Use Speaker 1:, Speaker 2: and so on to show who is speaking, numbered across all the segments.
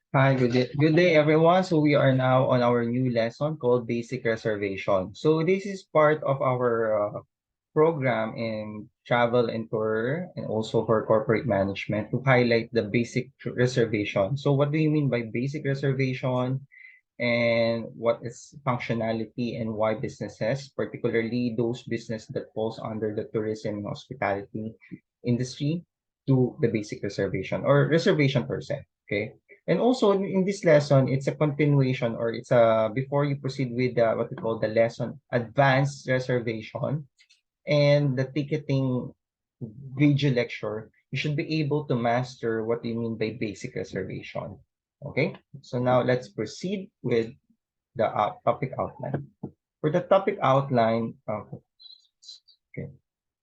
Speaker 1: Hi, good day, everyone. So we are now on our new lesson called Basic Reservation. So this is part of our program in travel and tour and also for corporate management to highlight the basic reservation. So what do you mean by basic reservation and what is functionality and why businesses, particularly those business that falls under the tourism and hospitality industry, do the basic reservation or reservation per se. Okay. And also in this lesson, it's a continuation or it's a before you proceed with what we call the lesson advanced reservation and the ticketing video lecture, you should be able to master what you mean by basic reservation. Okay, so now let's proceed with the topic outline. For the topic outline, okay.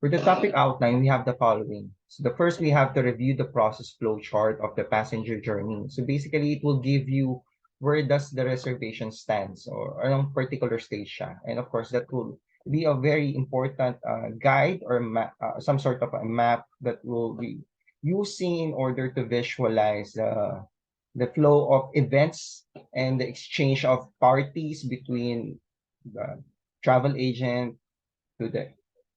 Speaker 1: For the topic outline, we have the following. So the first, we have to review the process flow chart of the passenger journey. So basically, it will give you where does the reservation stands or on particular stage siya. And of course, that will be a very important guide or some sort of a map that will be using in order to visualize the flow of events and the exchange of parties between the travel agent to the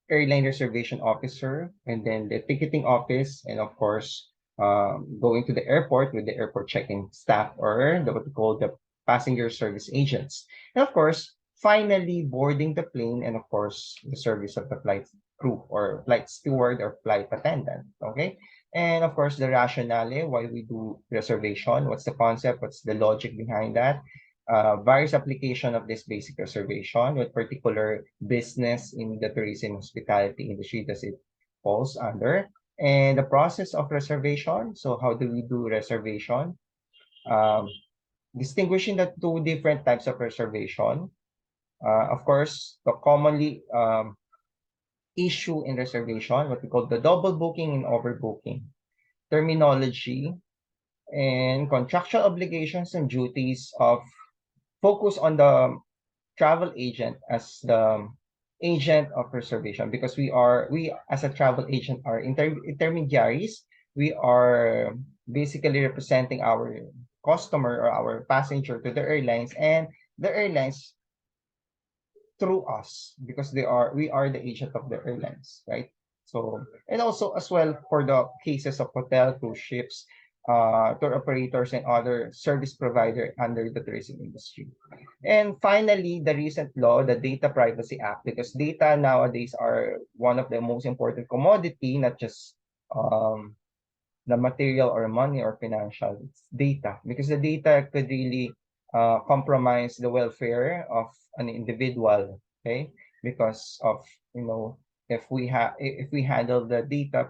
Speaker 1: airline reservation officer, and then the ticketing office, and of course, going to the airport with the airport check-in staff or what we call the passenger service agents. And of course, finally boarding the plane, and of course, the service of the flight crew or flight steward or flight attendant. Okay. And of course, the rationale, why we do reservation, what's the concept, what's the logic behind that, various application of this basic reservation, what particular business in the tourism hospitality industry does it falls under, and the process of reservation. So how do we do reservation? Um, Distinguishing the two different types of reservation. Of course, the commonly issue in reservation, what we call the double booking and overbooking, terminology, and contractual obligations and duties of focus on the travel agent as the agent of reservation because we as a travel agent are intermediaries. We are basically representing our customer or our passenger to the airlines and the airlines through us because we are the agent of the airlines, right? So and also as well for the cases of hotel, cruise ships, tour operators and other service provider under the tourism industry. And finally, the recent law, the Data Privacy Act, because data nowadays are one of the most important commodity, not just um, the material or money or financial, it's data, because the data could really compromise the welfare of an individual, okay? Because of, you know, if we handle the data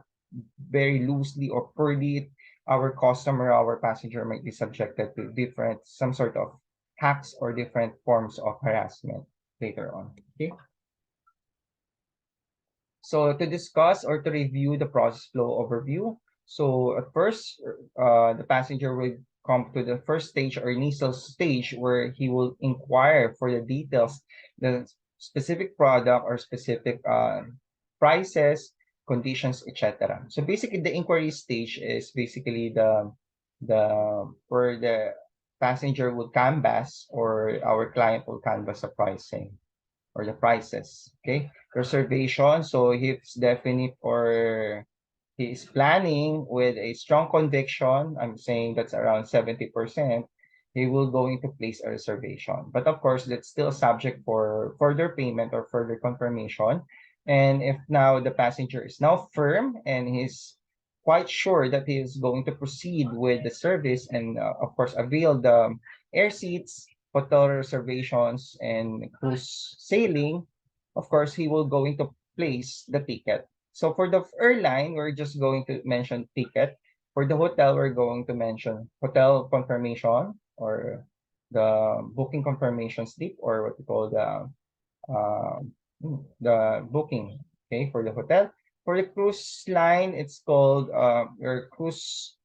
Speaker 1: very loosely or poorly, our customer, our passenger might be subjected to different, some sort of hacks or different forms of harassment later on, okay? So to discuss or to review the process flow overview, so at first, the passenger will come to the first stage or initial stage where he will inquire for the details, the specific product or specific prices, conditions, etc. So basically, the inquiry stage is basically the where the passenger will canvas or our client will canvas the pricing or the prices. Okay, reservation. So he's definite or he is planning with a strong conviction. I'm saying that's around 70%. He will going to place a reservation, but of course that's still subject for further payment or further confirmation. And if now the passenger is now firm and he's quite sure that he is going to proceed with the service and of course avail the air seats, hotel reservations, and cruise sailing, of course, he will going to place the ticket. So for the airline, we're just going to mention ticket. For the hotel, we're going to mention hotel confirmation or the booking confirmation slip or what we call uh, the booking. Okay, for the hotel. For the cruise line, it's called your cruise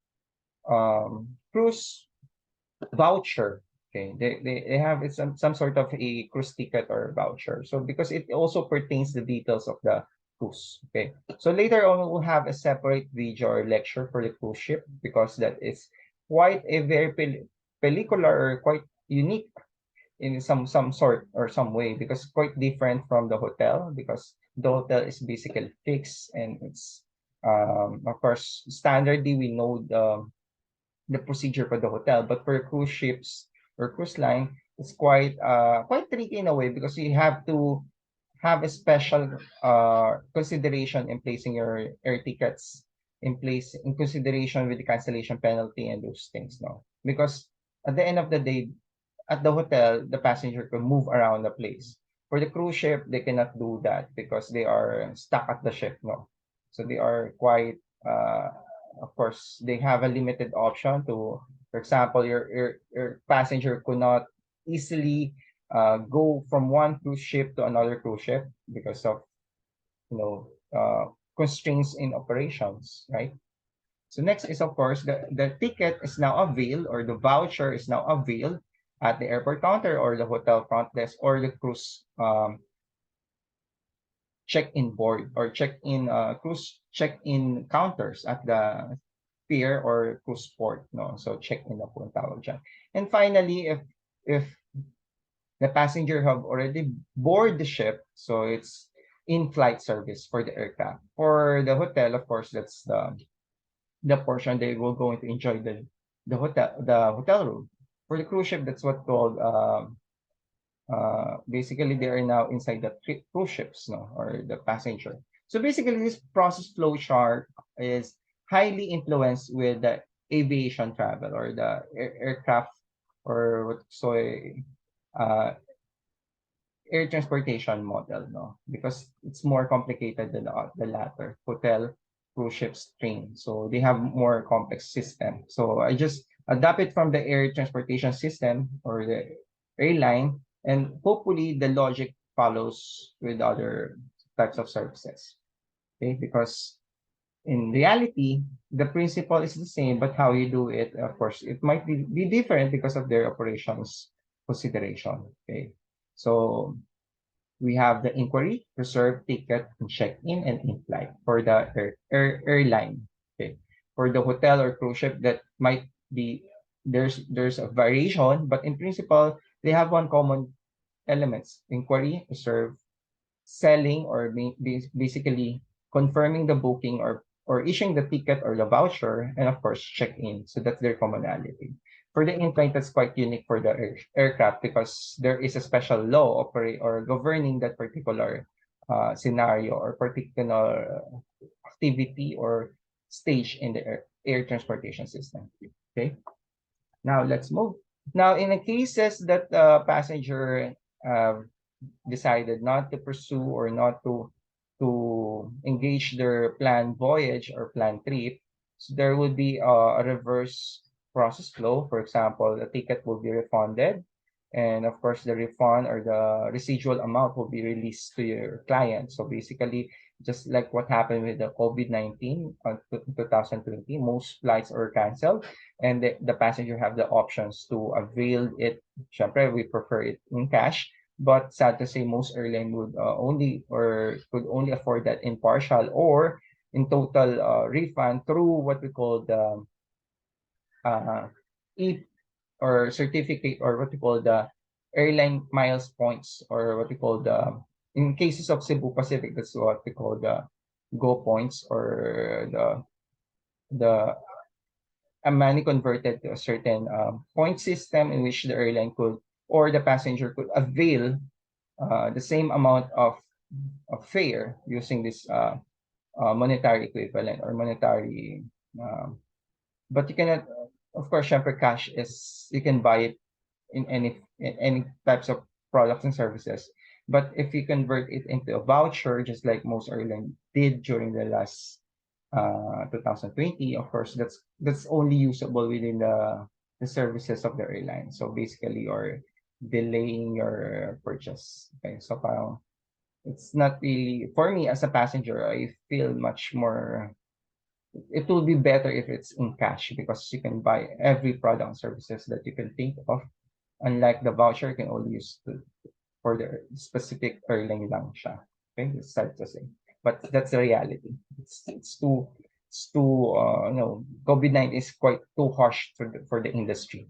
Speaker 1: voucher. Okay, they have it's some sort of a cruise ticket or voucher. So because it also pertains the details of the cruise. Okay, so later on we'll have a separate video or lecture for the cruise ship because that is quite a very pellicular or quite unique in some sort or some way, because quite different from the hotel, because the hotel is basically fixed, and it's of course standardly we know the procedure for the hotel. But for cruise ships or cruise line, it's quite tricky in a way, because you have to have a special consideration in placing your air tickets in consideration with the cancellation penalty and those things, no, because at the end of the day, at the hotel, the passenger can move around the place. For the cruise ship, they cannot do that because they are stuck at the ship, no. So they are quite, of course, they have a limited option to, for example, your passenger could not easily go from one cruise ship to another cruise ship because of, you know, constraints in operations, right? So next is, of course, the ticket is now availed, or the voucher is now availed at the airport counter or the hotel front desk or the cruise check-in board or check-in cruise check-in counters at the pier or cruise port, no? So check-in na po ang tawag dyan. And finally, if the passenger have already board the ship, so it's in-flight service for the aircraft. For the hotel, of course, that's the portion they will going to enjoy the hotel room. For the cruise ship, that's what called basically they are now inside the cruise ships, no, or the passenger. So basically, this process flow chart is highly influenced with the aviation travel or the aircraft, or what uh, air transportation model, no, because it's more complicated than the latter, hotel, cruise ships, train. So they have more complex system. So I just adapt it from the air transportation system or the airline, and hopefully the logic follows with other types of services. Okay, because in reality, the principle is the same, but how you do it, of course, it might be different because of their operations consideration. Okay, so we have the inquiry, reserve, ticket, and check-in and in-flight for the airline. Okay. For the hotel or cruise ship, that might be there's a variation, but in principle, they have one common elements: inquiry, reserve, selling, or basically confirming the booking, or issuing the ticket or the voucher, and of course check-in. So that's their commonality. For the in-flight, that's quite unique for the aircraft, because there is a special law operate or governing that particular scenario or particular activity or stage in the air transportation system. Okay, now let's move. Now, in the cases that the passenger decided not to pursue or not to engage their planned voyage or planned trip, so there would be a reverse process flow. For example, the ticket will be refunded, and of course, the refund or the residual amount will be released to your client. So basically, just like what happened with the COVID-19 on 2020, most flights were canceled, and the passenger have the options to avail it. Syempre, we prefer it in cash, but sad to say, most airline would only or could only afford that in partial or in total refund through what we call the uh, e or certificate, or what we call the airline miles points, or what we call the, in cases of Cebu Pacific, that's what we call the go points, or the money converted to a certain point system in which the airline could, or the passenger could avail the same amount of fare using this monetary equivalent or monetary. Um, but you cannot, of course, syempre cash is, you can buy it in any types of products and services. But if you convert it into a voucher, just like most airline did during the last 2020, of course, that's only usable within the services of the airline. So basically, you're delaying your purchase. Okay, so parang it's not really, for me as a passenger, I feel much more. It will be better if it's in cash, because you can buy every product and services that you can think of. Unlike the voucher, you can only use for the specific airline lang siya. Okay, it's sad to say, but that's the reality. It's too COVID-19 is quite too harsh for the industry.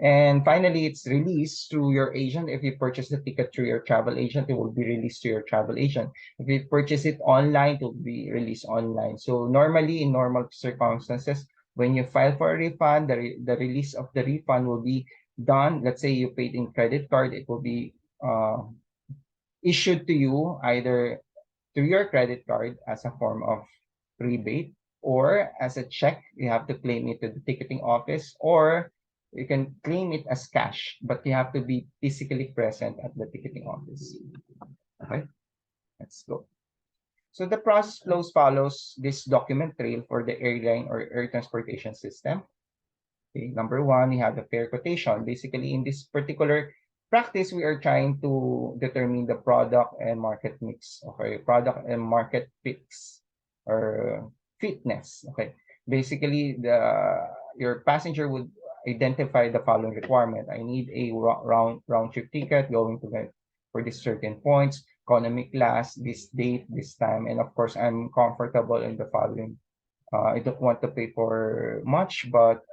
Speaker 1: And finally, it's released through your agent. If you purchase the ticket through your travel agent, it will be released to your travel agent. If you purchase it online, it will be released online. So normally, in normal circumstances, when you file for a refund, the release of the refund will be done. Let's say you paid in credit card, it will be issued to you either through your credit card as a form of rebate, or as a check. You have to claim it to the ticketing office, or you can claim it as cash, but you have to be physically present at the ticketing office. Okay, let's go. So the process flows follows this document trail for the airline or air transportation system. Okay, number one, you have the fare quotation. Basically, in this particular practice, we are trying to determine the product and market mix. Okay, product and market fix or fitness. Okay, basically, your passenger would identify the following requirement. I need a round trip ticket going to get for these certain points, economy class, this date, this time, and of course, I'm comfortable in the following. I don't want to pay for much, but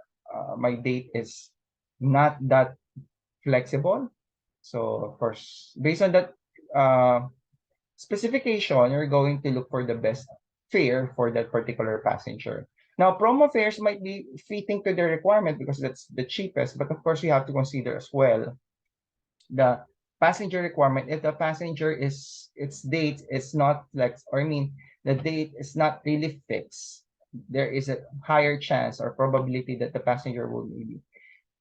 Speaker 1: my date is not that flexible. So of course, based on that specification, you're going to look for the best fare for that particular passenger. Now, promo fares might be fitting to the requirement because that's the cheapest, but of course, you have to consider as well the passenger requirement. If the passenger is its date is not flex, or I mean the date is not really fixed, there is a higher chance or probability that the passenger will be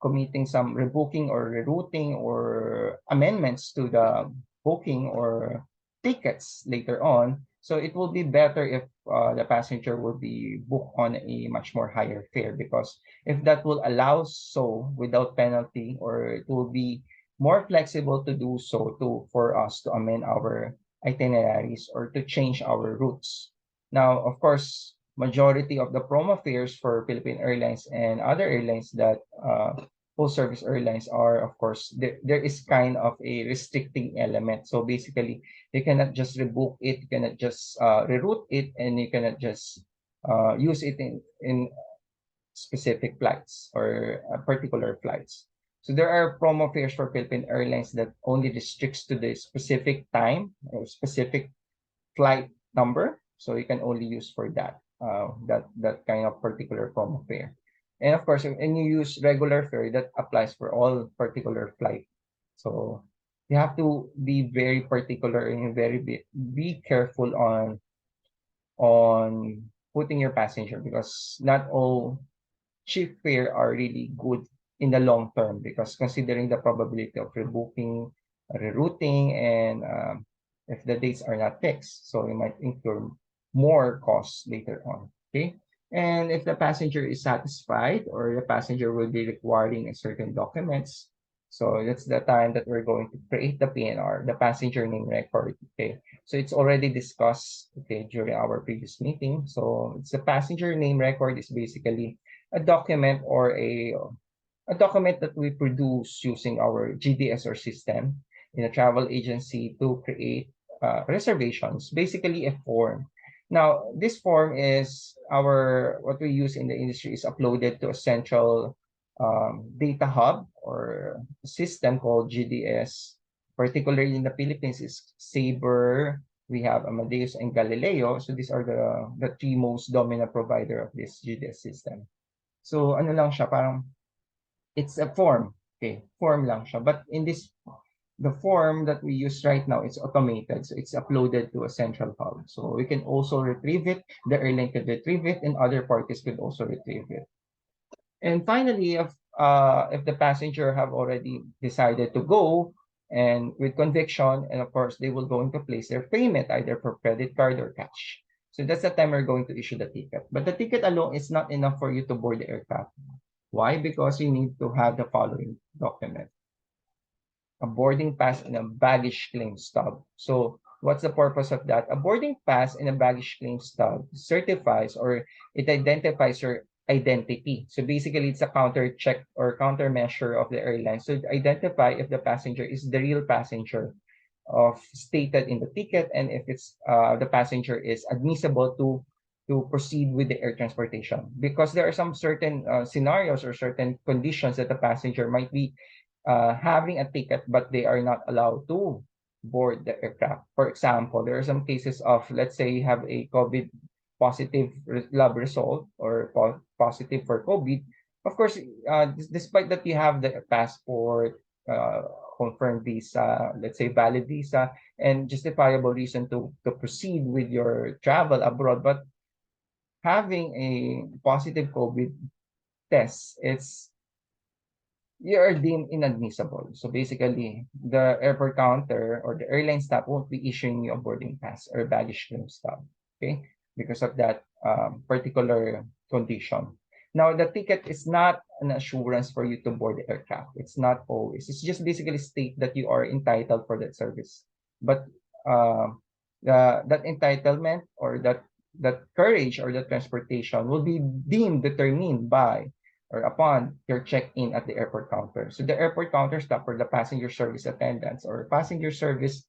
Speaker 1: committing some rebooking or rerouting or amendments to the booking or tickets later on. So it will be better if the passenger will be booked on a much more higher fare, because if that will allow so without penalty, or it will be more flexible to do so to for us to amend our itineraries or to change our routes. Now, of course, majority of the promo fares for Philippine Airlines and other airlines that full service airlines are, of course, there is kind of a restricting element. So basically, you cannot just rebook it, you cannot just reroute it, and you cannot just use it in specific flights or particular flights. So there are promo fares for Philippine Airlines that only restricts to the specific time or specific flight number. So you can only use for that that kind of particular promo fare. And of course, when you use regular fare, that applies for all particular flight. So you have to be very particular and be careful on putting your passenger, because not all cheap fare are really good in the long term, because considering the probability of rebooking, rerouting, and if the dates are not fixed, so you might incur more costs later on. Okay. And if the passenger is satisfied, or the passenger will be requiring a certain documents, so that's the time that we're going to create the PNR, the passenger name record. Okay. So it's already discussed, okay, during our previous meeting. So it's a passenger name record is basically a document or a document that we produce using our GDS or system in a travel agency to create reservations, basically a form. Now, this form is what we use in the industry is uploaded to a central data hub or system called GDS. Particularly in the Philippines is Sabre, we have Amadeus and Galileo. So these are the three most dominant provider of this GDS system. So ano lang siya, parang it's a form. Okay, form lang siya. But in this, the form that we use right now, it's automated. So it's uploaded to a central hub. So we can also retrieve it. The airline could retrieve it, and other parties could also retrieve it. And finally, if the passenger have already decided to go and with conviction, and of course they will going to place their payment either for credit card or cash. So that's the time we're going to issue the ticket. But the ticket alone is not enough for you to board the aircraft. Why? Because you need to have the following document: a boarding pass and a baggage claim stub. So what's the purpose of that? A boarding pass and a baggage claim stub certifies, or it identifies your identity. So basically, it's a counter check or countermeasure of the airline. So to identify if the passenger is the real passenger of stated in the ticket, and if it's the passenger is admissible to to proceed with the air transportation, because there are some certain scenarios or certain conditions that the passenger might be having a ticket, but they are not allowed to board the aircraft. For example, there are some cases of, let's say, you have a COVID positive lab result or positive for COVID. Of course, despite that you have the passport, confirmed visa, let's say valid visa, and justifiable reason to proceed with your travel abroad, but having a positive COVID test, you are deemed inadmissible. So basically, the airport counter or the airline staff won't be issuing you a boarding pass or baggage claim stub, okay? Because of that particular condition. Now, the ticket is not an assurance for you to board the aircraft. It's not always. It's just basically state that you are entitled for that service. But that entitlement or that courage or that transportation will be deemed determined by or upon your check-in at the airport counter. So the airport counter staff or the passenger service attendants or passenger service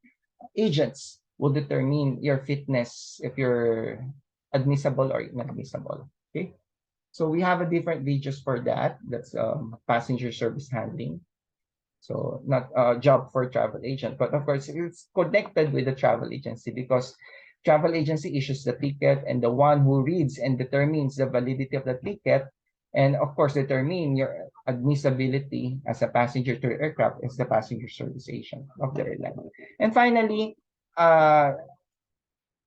Speaker 1: agents will determine your fitness if you're admissible or inadmissible. Okay. So we have a different videos for that. That's passenger service handling. So not a job for travel agent, but of course it's connected with the travel agency because travel agency issues the ticket and the one who reads and determines the validity of the ticket and of course determine your admissibility as a passenger to the aircraft is the passenger service agent of the airline. And finally,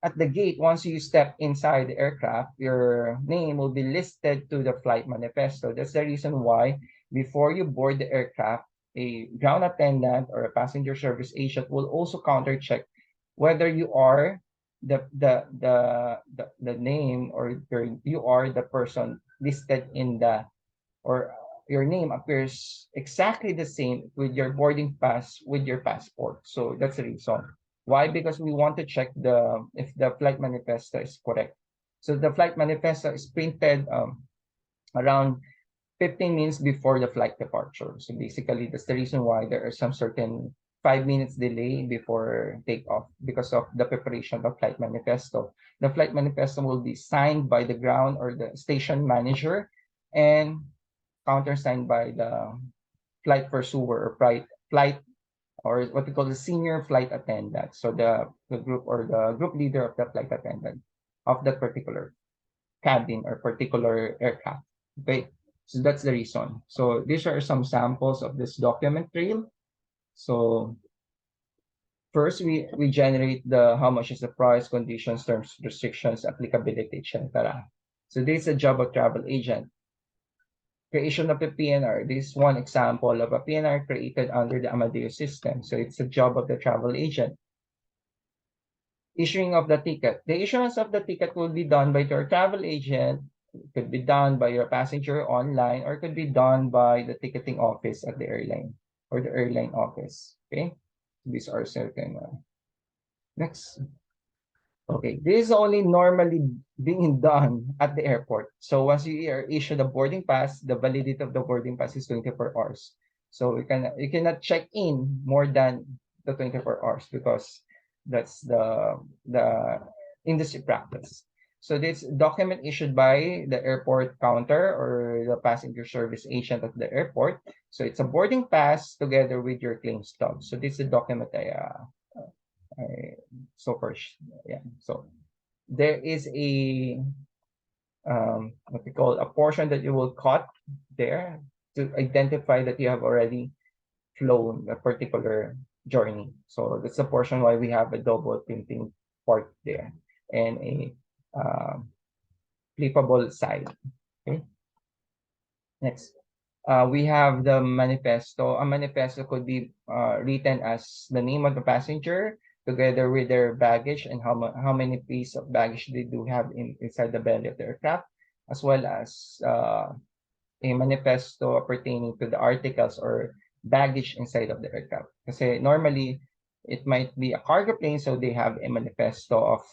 Speaker 1: at the gate, once you step inside the aircraft, your name will be listed to the flight manifesto. That's the reason why before you board the aircraft, a ground attendant or a passenger service agent will also counter check whether you are the name or you are the person listed in the or your name appears exactly the same with your boarding pass with your passport. So that's the reason. Why? Because we want to check the if the flight manifesto is correct. So the flight manifesto is printed around 15 minutes before the flight departure. So basically, that's the reason why there are some certain 5 minutes delay before takeoff because of the preparation of the flight manifesto. The flight manifesto will be signed by the ground or the station manager and countersigned by the flight pursuer or flight or what we call the senior flight attendant. So the group or the group leader of the flight attendant of that particular cabin or particular aircraft. Okay, so that's the reason. So these are some samples of this document trail. So first we generate the how much is the price, conditions, terms, restrictions, applicability, etc. So this is a job of travel agent. Creation of the PNR. This is one example of a PNR created under the Amadeus system. So it's a job of the travel agent. Issuing of the ticket. The issuance of the ticket will be done by your travel agent. It could be done by your passenger online or it could be done by the ticketing office at the airline or the airline office. Okay, these are certain. Next. Okay, this is only normally being done at the airport. So once you are issued a boarding pass, the validity of the boarding pass is 24 hours. So you cannot check in more than the 24 hours because that's the industry practice. So this document issued by the airport counter or the passenger service agent at the airport. So it's a boarding pass together with your claim stub. So this is a document so first, yeah. So there is a what we call a portion that you will cut there to identify that you have already flown a particular journey. So that's the portion why we have a double printing part there and a flippable side. Okay. Next. We have the manifesto. A manifesto could be written as the name of the passenger together with their baggage and how many pieces of baggage they do have inside the belly of the aircraft, as well as a manifesto pertaining to the articles or baggage inside of the aircraft. Kasi normally, it might be a cargo plane, so they have a manifesto of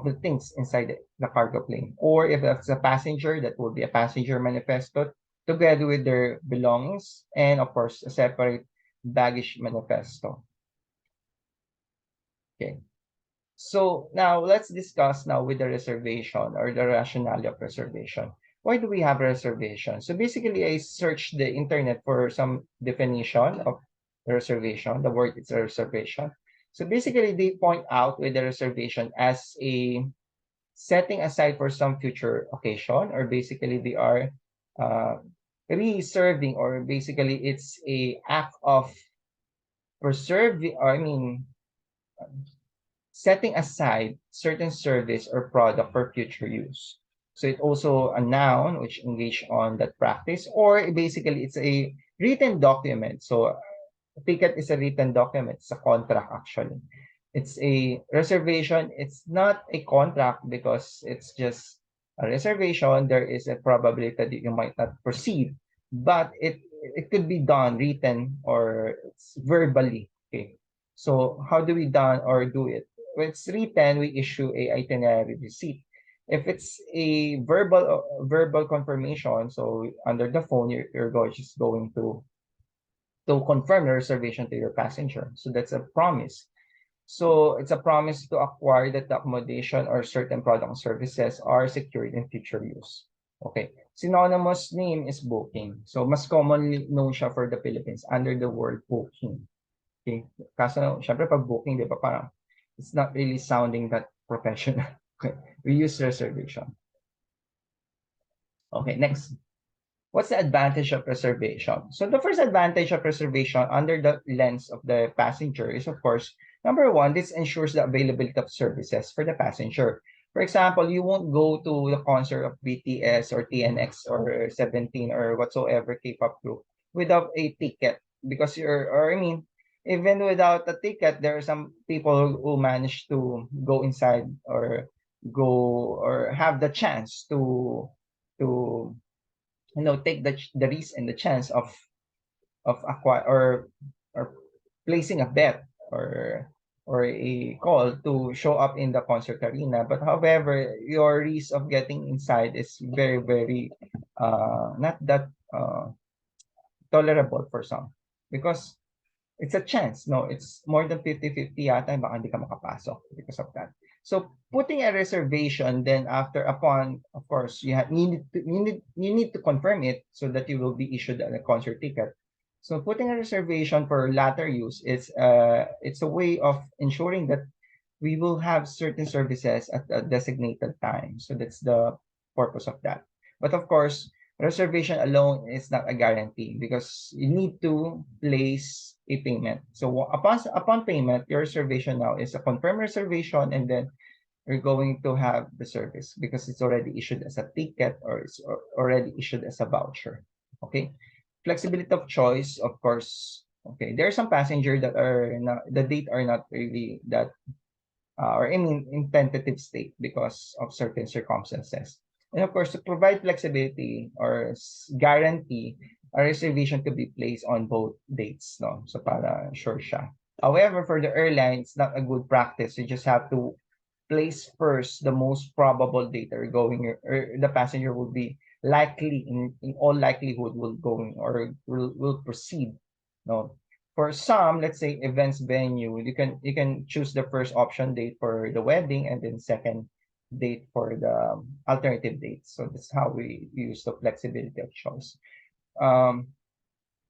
Speaker 1: the things inside the cargo plane. Or if it's a passenger, that will be a passenger manifesto together with their belongings and of course a separate baggage manifesto. Okay. So now let's discuss now with the reservation or the rationale of reservation. Why do we have reservation? So basically, I searched the internet for some definition of reservation. The word is reservation. So basically, they point out with the reservation as a setting aside for some future occasion, or basically they are uh, reserving, or basically it's a act of preserving, or I mean, setting aside certain service or product for future use. So it's also a noun which engage on that practice, or basically it's a written document. So a ticket is a written document. It's a contract actually. It's a reservation. It's not a contract because it's just a reservation. There is a probability that you might not proceed, but it could be done written or it's verbally. Okay. So how do we done or do it? When it's written, we issue a itinerary receipt. If it's a verbal confirmation, so under the phone, just going to confirm the reservation to your passenger. So that's a promise. So it's a promise to acquire that the accommodation or certain product and services are secured in future use. Okay. Synonymous name is booking. So mas commonly known siya for the Philippines under the word booking. Okay. Kaso, syempre pag booking, di ba, parang it's not really sounding that professional. Okay. We use reservation. Okay, next. What's the advantage of reservation? So the first advantage of reservation under the lens of the passenger is, of course, number one, this ensures the availability of services for the passenger. For example, you won't go to the concert of BTS or TNX or 17 or whatsoever K-pop group without a ticket because or I mean, even without a ticket, there are some people who manage to go inside or go or have the chance to take the risk and the chance of acquire or placing a bet or a call to show up in the concert arena. But however, your risk of getting inside is very, very not that tolerable for some because it's a chance. No, it's more than 50-50 yata, baka hindi ka makapasok because of that. So putting a reservation, then after upon, of course, you need to confirm it so that you will be issued a concert ticket. So putting a reservation for latter use is it's a way of ensuring that we will have certain services at a designated time. So that's the purpose of that. But of course, reservation alone is not a guarantee because you need to place a payment. So upon payment, your reservation now is a confirmed reservation, and then you're going to have the service because it's already issued as a ticket or it's already issued as a voucher. Okay. Flexibility of choice, of course. Okay. There are some passengers that are not the date are not really that or in tentative state because of certain circumstances. And of course, to provide flexibility or guarantee, a reservation to be placed on both dates, no? So para sure siya. However, for the airline, it's not a good practice. You just have to place first the most probable date or the passenger will be likely in all likelihood will going or will proceed, no? For some, let's say events venue, you can choose the first option date for the wedding and then second date for the alternative dates. So that's how we use the flexibility of choice. Um,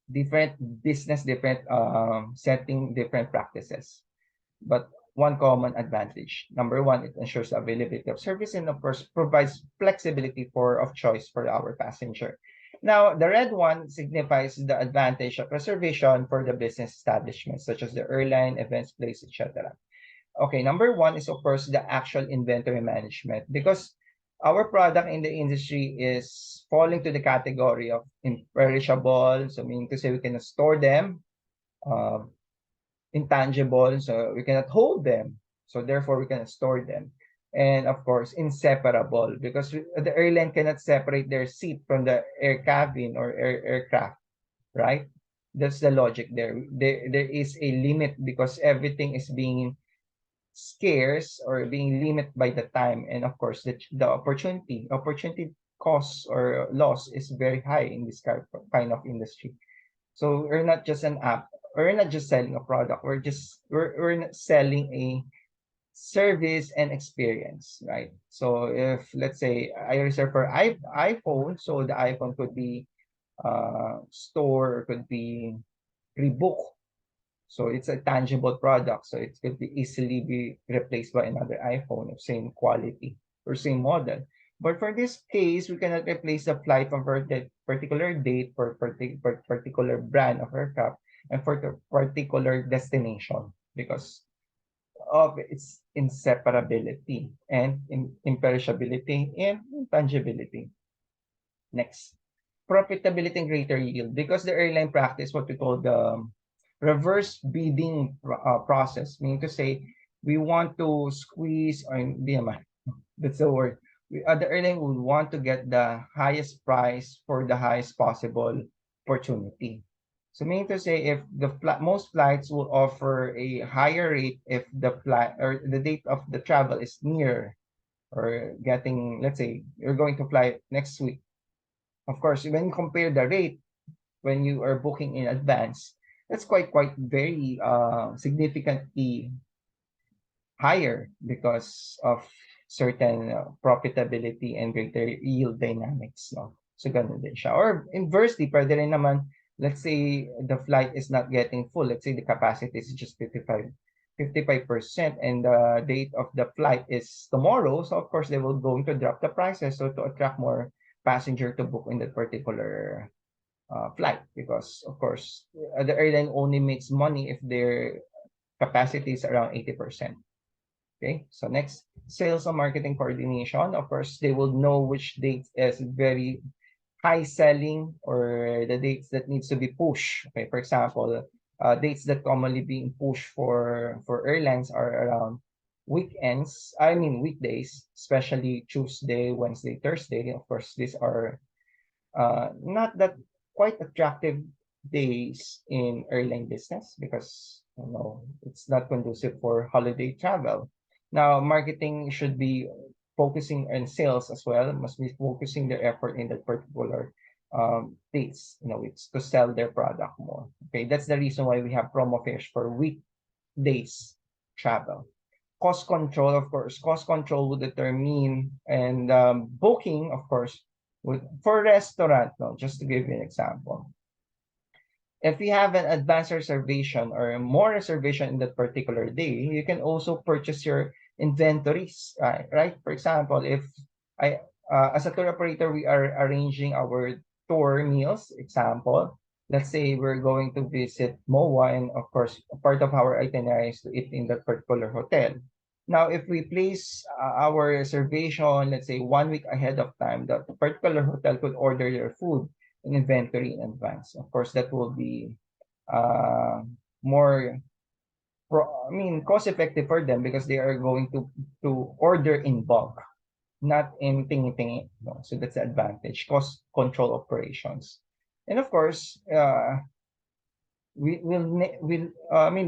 Speaker 1: Different business, different setting, different practices. But one common advantage. Number one, it ensures the availability of service and of course provides flexibility for of choice for our passenger. Now, the red one signifies the advantage of reservation for the business establishments such as the airline, events place, etc. Okay, number one is of course the actual inventory management because our product in the industry is falling to the category of imperishable. So meaning to say we cannot store them. Uh, Intangible, so we cannot hold them. So therefore, we cannot store them. And of course, inseparable because the airline cannot separate their seat from the air cabin or aircraft, right? That's the logic there. There is a limit because everything is being scarce or being limited by the time. And of course, the opportunity cost or loss is very high in this kind of industry. So we're not just an app. We're not just selling a product. We're not selling a service and experience, right? So if let's say I reserve for iPhone, so the iPhone could be store, could be rebook. So it's a tangible product, so it could be easily be replaced by another iPhone of same quality or same model. But for this case, we cannot replace the flight from particular date for particular brand of aircraft and for the particular destination because of its inseparability and imperishability and intangibility. Next, profitability and greater yield. Because the airline practice what we call the reverse bidding process, meaning to say we want to squeeze or hindi naman, that's the word. The airline would want to get the highest price for the highest possible opportunity. So meaning to say, if most flights will offer a higher rate if the flight or the date of the travel is near or getting, let's say, you're going to fly next week. Of course, when you compare the rate when you are booking in advance, that's quite very significantly higher because of certain profitability and greater yield dynamics, no? So ganun din siya. Or inversely, pwede rin naman, let's say the flight is not getting full. Let's say the capacity is just 55% and the date of the flight is tomorrow. So of course, they will going to drop the prices so to attract more passenger to book in that particular flight because of course the airline only makes money if their capacity is around 80%. Okay, so next, sales and marketing coordination. Of course, they will know which dates is very high selling or the dates that needs to be pushed. Okay, for example, dates that commonly being pushed for airlines are around weekends. I mean weekdays, especially Tuesday, Wednesday, Thursday. Of course, these are not that quite attractive days in airline business because it's not conducive for holiday travel. Now, marketing should be focusing on sales as well, must be focusing their effort in that particular dates, it's to sell their product more. Okay, that's the reason why we have promo fairs for weekdays travel. Cost control, of course, cost control would determine and booking, of course, for restaurant, no, just to give you an example. If you have an advanced reservation or more reservation in that particular day, you can also purchase your inventories, right? For example, if I, as a tour operator, we are arranging our tour meals, example, let's say we're going to visit MOA, and of course, part of our itinerary is to eat in that particular hotel. Now, if we place our reservation, let's say 1 week ahead of time, that particular hotel could order your food in inventory in advance. Of course, that will be more, cost effective for them because they are going to order in bulk, not in tingi-tingi. No? So that's the advantage. Cost control operations, and of course, the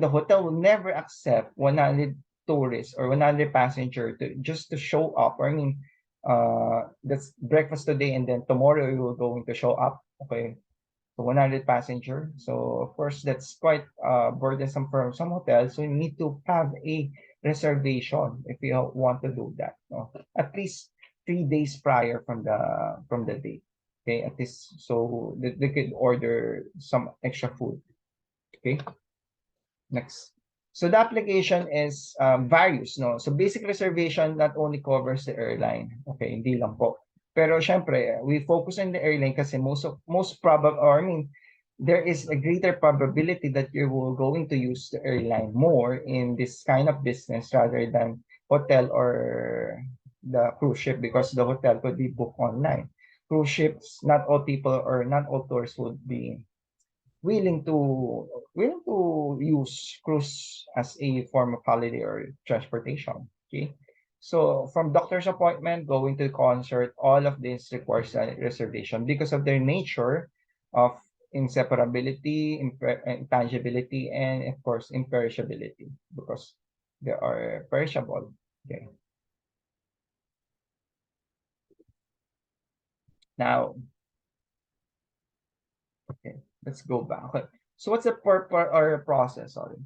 Speaker 1: hotel will never accept 100 tourists or 100 passenger to just to show up. Or that's breakfast today and then tomorrow you will going to show up. Okay, so 100 passenger. So of course that's quite burdensome for some hotels. So you need to have a reservation if you want to do that. No? At least 3 days prior from the date. Okay, at least so they could order some extra food. Okay, next. So the application is various, no? So basic reservation not only covers the airline. Okay, hindi lang po. Pero syempre, we focus on the airline kasi most probable, or there is a greater probability that you will going to use the airline more in this kind of business rather than hotel or the cruise ship because the hotel could be booked online. Cruise ships, not all people or not all tours would be willing to use cruise as a form of holiday or transportation. Okay, so from doctor's appointment going to concert, all of this requires a reservation because of their nature of inseparability, intangibility, and of course imperishability because they are perishable. Okay, now, okay, let's go back. Okay. So what's the purpose or process? Sorry.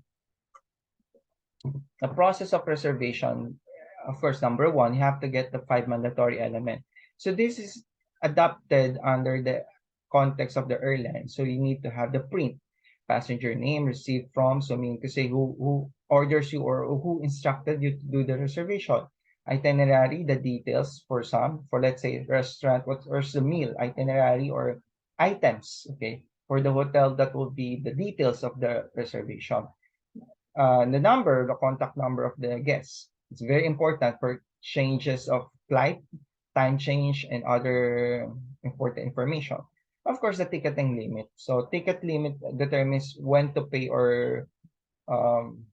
Speaker 1: The process of reservation, of course, number one, you have to get the 5 mandatory element. So this is adapted under the context of the airline. So you need to have the print, passenger name, received from, so meaning to say who orders you or who instructed you to do the reservation. Itinerary, the details for some, for let's say restaurant, what's the meal, itinerary or items, okay? For the hotel, that will be the details of the reservation. The contact number of the guests. It's very important for changes of flight, time change, and other important information. Of course, the ticketing limit. So ticket limit determines when to pay or um,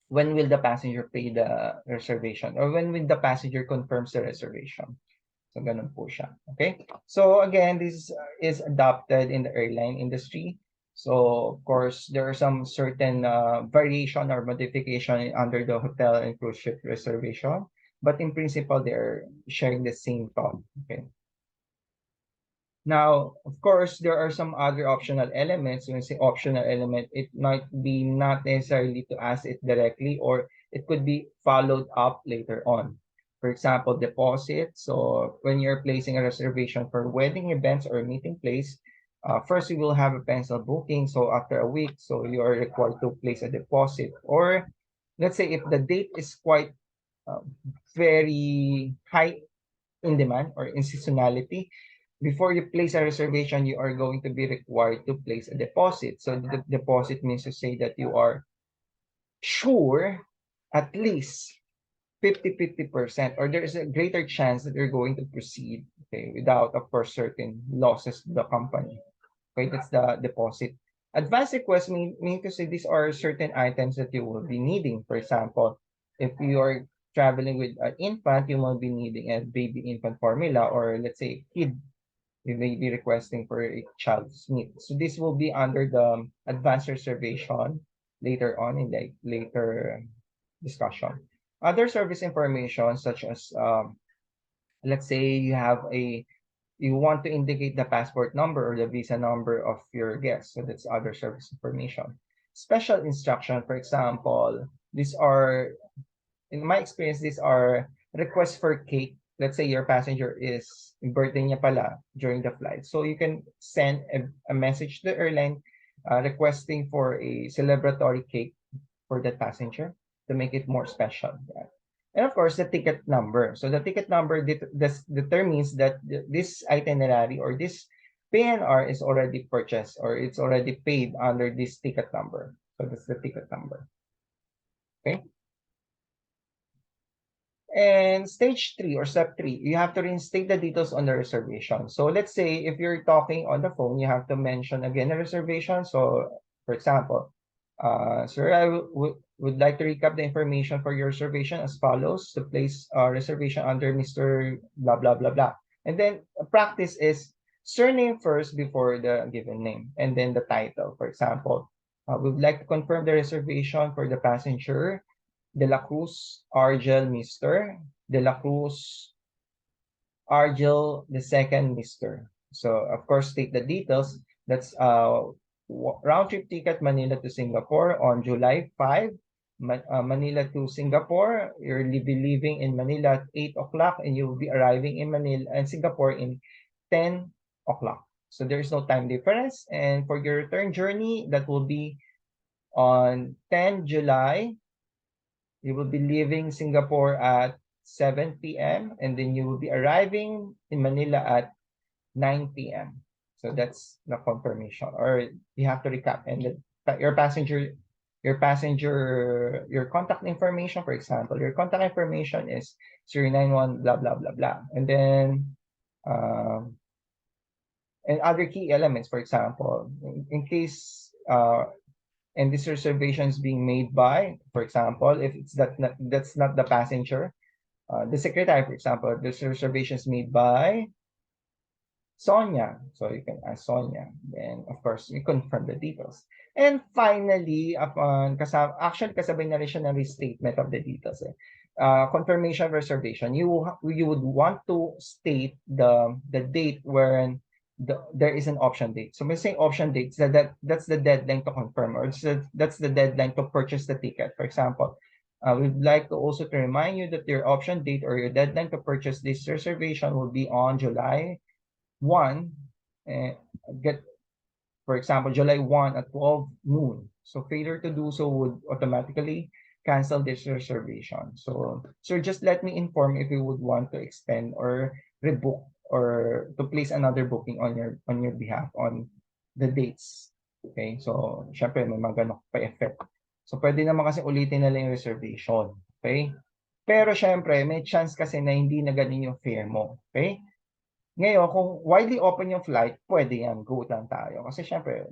Speaker 1: when will the passenger pay the reservation or when will the passenger confirms the reservation. So ganun po siya. Okay? So again, this is adopted in the airline industry. So of course, there are some certain variation or modification under the hotel and cruise ship reservation. But in principle, they're sharing the same thought. Okay. Now, of course, there are some other optional elements. When I say optional element, it might be not necessarily to ask it directly, or it could be followed up later on. For example, deposit. So when you're placing a reservation for wedding events or meeting place, first you will have a pencil booking. So after a week, so you are required to place a deposit. Or let's say if the date is quite uh, very high in demand or in seasonality, before you place a reservation, you are going to be required to place a deposit. So the deposit means to say that you are sure at least 50-50%, or there is a greater chance that you're going to proceed, okay, without, of course, certain losses to the company. Okay, that's the deposit. Advance request mean to say these are certain items that you will be needing. For example, if you are traveling with an infant, you will be needing a baby infant formula, or let's say kid, you may be requesting for a child's need. So this will be under the advanced reservation later on in the later discussion. Other service information such as let's say you want to indicate the passport number or the visa number of your guest. So that's other service information. Special instruction, for example, these are, in my experience, these are requests for cake. Let's say your passenger is birthday niya pala during the flight. So you can send a message to the airline requesting for a celebratory cake for that passenger to make it more special. Yeah. And of course, the ticket number. So the ticket number this determines that this itinerary or this PNR is already purchased or it's already paid under this ticket number. So that's the ticket number. Okay. And stage three or step three, you have to reinstate the details on the reservation. So let's say if you're talking on the phone, you have to mention again the reservation. So for example, sir, I would like to recap the information for your reservation as follows. To place reservation under Mr. blah, blah, blah, blah. And then practice is surname first before the given name and then the title. For example, we would like to confirm the reservation for the passenger De La Cruz Argel Mister, De La Cruz Argel the second Mister. So of course take the details. That's round trip ticket Manila to Singapore on July 5. Manila to Singapore. You'll be leaving in Manila at 8 o'clock and you'll be arriving in Manila and Singapore in 10 o'clock. So there's no time difference. And for your return journey, that will be on 10 July. You will be leaving Singapore at 7 p.m. and then you will be arriving in Manila at 9 p.m. So that's the confirmation. Or you have to recap and your your contact information, for example, your contact information is 091 blah blah blah blah. And then and other key elements, for example, in case and this reservation is being made by, for example, if it's that's not the passenger, the secretary, for example, this reservation is made by Sonia. So you can ask Sonia. Then, of course, you confirm the details. And finally, upon actually kasabay na rin siya ng restatement of the details. Confirmation reservation, you would want to state the date when there is an option date. So when saying option date, that's the deadline to confirm, or that's the deadline to purchase the ticket. For example, We'd like to also to remind you that your option date or your deadline to purchase this reservation will be on July 1. Get For example, July 1 at 12 noon. So failure to do so would automatically cancel this reservation. So, sir, just let me inform if you would want to extend or rebook or to place another booking on your behalf on the dates. Okay? So, syempre may mga ganun pa effect. So, pwede naman kasi ulitin na lang yung reservation. Okay? Pero syempre, may chance kasi na hindi na ganun yung fare mo. Okay? Ngayon, kung widely open yung flight, pwede yan, go lang tayo. Kasi syempre,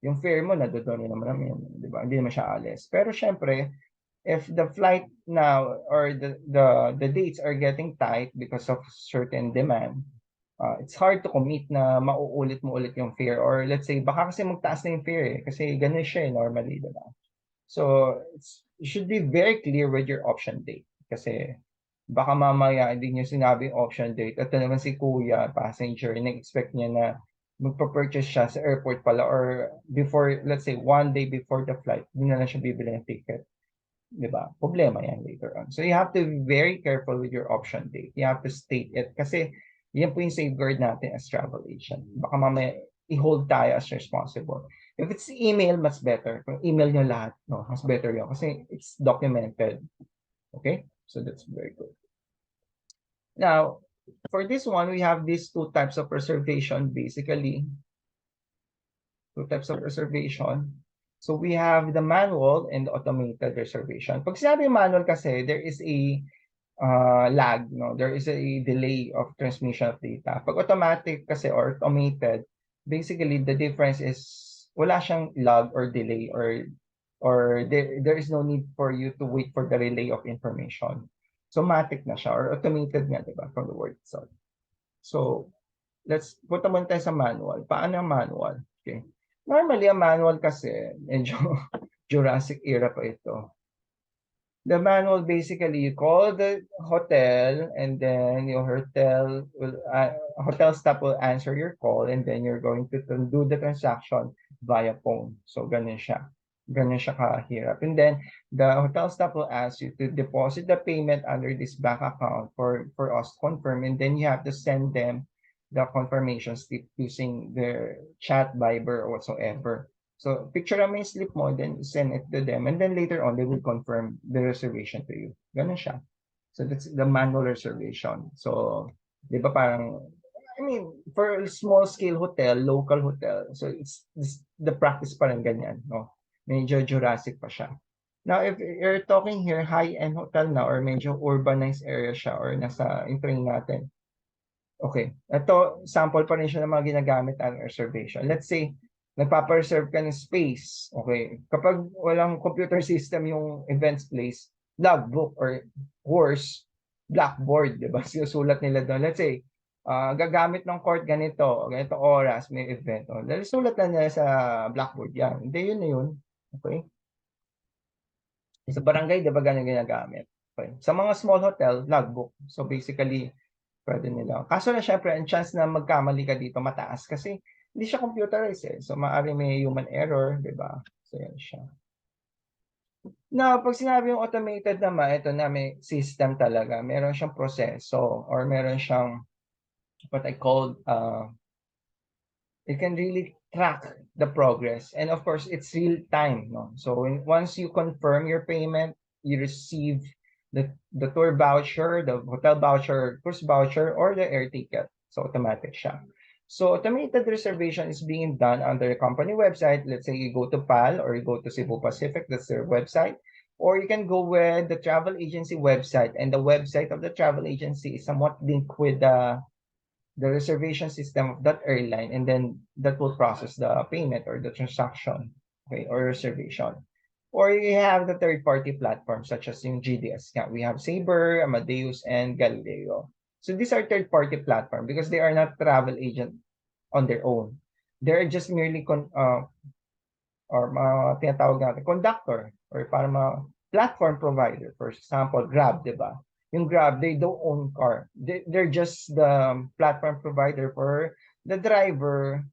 Speaker 1: yung fare mo, nadodono naman namin, di ba? Hindi naman siya alis. Pero syempre, if the flight now or the dates are getting tight because of certain demand, it's hard to commit na mauulit mo ulit yung fare. Or let's say, baka kasi magtaas na yung fare kasi ganun siya normally, di ba? So, you should be very clear with your option date. Kasi baka mamaya hindi niyo sinabi yung option date. Ito naman si kuya, passenger, nag-expect niya na magpa-purchase siya sa airport pala or before, let's say, one day before the flight, hindi na lang siya bibili ng ticket. Di ba? Problema yan later on. So you have to be very careful with your option date. You have to state it kasi yan po yung safeguard natin as travel agent. Baka mamaya i-hold tayo as responsible. If it's email, mas better. Kung email nyo lahat, no, mas better yun kasi it's documented. Okay? So that's very good. Now, for this one, we have these two types of reservation, basically. Two types of reservation. So we have the manual and the automated reservation. Pag sinabi manual kasi, there is a lag, no? There is a delay of transmission of data. Pag automatic kasi or automated, basically the difference is wala siyang lag or delay or there is no need for you to wait for the relay of information. So matic na siya or automated nga, di ba? From the word itself. So let's punta muna tayo sa manual. Paano ang manual? Okay. Normally, ang manual kasi, medyo Jurassic era pa ito. The manual, basically, you call the hotel and then your hotel staff will answer your call and then you're going to do the transaction via phone. So, ganun siya. Ganun siya kahirap. And then, the hotel staff will ask you to deposit the payment under this bank account for us to confirm. And then you have to send them the confirmation slip using their chat, Viber, or whatsoever. So picture namin yung slip mo, then send it to them, and then later on, they will confirm the reservation to you. Ganun siya. So that's the manual reservation. So, di ba parang, I mean, for a small scale hotel, local hotel, so it's the practice pa rin ganyan, no? Medyo Jurassic pa siya. Now, if you're talking here, high-end hotel na, or medyo urbanized area siya, or nasa entering natin, okay. Ito, sample pa rin siya ng mga ginagamit ang reservation. Let's say, nagpapa-reserve ka ng space. Okay. Kapag walang computer system yung events place, logbook or horse, blackboard, di ba? Sinusulat nila doon. Let's say, gagamit ng court ganito oras, may event. O, dahil sulat na nila sa blackboard yan. Hindi, yun na yun. Okay. Sa barangay, di ba ganun ginagamit? Okay. Sa mga small hotel, logbook. So basically, pwede nila. Kaso na syempre, ang chance na magkamali ka dito mataas kasi hindi siya computerized eh. So maaari may human error, di ba? So yan siya. Now, pag sinabi yung automated naman, ito na may system talaga. Meron siyang proseso or meron siyang what I call, it can really track the progress. And of course, it's real time. No? So once you confirm your payment, you receive the tour voucher, the hotel voucher, cruise voucher, or the air ticket. So automatic siya. So automated reservation is being done on the company website. Let's say you go to PAL or you go to Cebu Pacific, that's their website. Or you can go with the travel agency website. And the website of the travel agency is somewhat linked with the reservation system of that airline, and then that will process the payment or the transaction, okay, or reservation. Or you have the third-party platforms such as yung GDS. We have Sabre, Amadeus, and Galileo. So these are third-party platform because they are not travel agent on their own. They're just merely tinatawag natin, conductor or para platform provider. For example, Grab, di ba? Yung Grab, they don't own car. They're just the platform provider for the driver